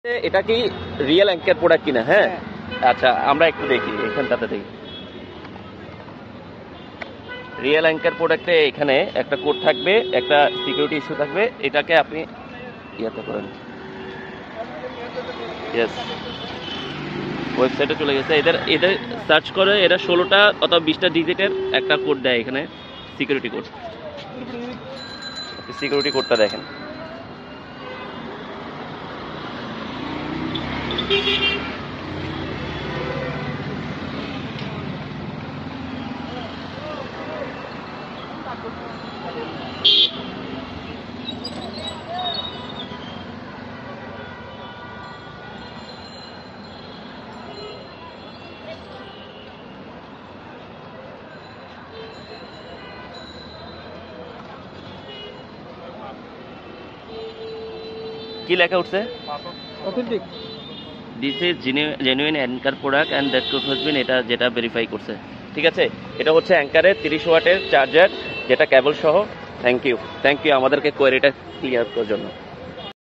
এটা কি real anchor product কিনা? হ্যাঁ, আচ্ছা আমরা একটু দেখি এখানটাতে দেখি। রিয়েল অ্যাঙ্কার প্রোডাক্টে এখানে একটা কোড থাকবে, একটা সিকিউরিটি ইস্যু থাকবে, এটাকে আপনি ইয়াতে করেন। ইয়েস, ওয়েবসাইটে চলে গেছে। এদের সার্চ করে এরা 16টা অথবা 20টা ডিজিটের একটা কোড দেয় এখানে, সিকিউরিটি কোড। সিকিউরিটি কোডটা দেখেন। কি লেখা উঠছে? Authentic. This is genuine anchor product and that code has been, এটা যেটা ভেরিফাই করছে। ঠিক আছে, এটা হচ্ছে অ্যাঙ্কারের 30 ওয়াটের চার্জার, যেটা কেবল সহ। থ্যাংক ইউ আমাদেরকে কোয়েরিটা ক্লিয়ার করার জন্য।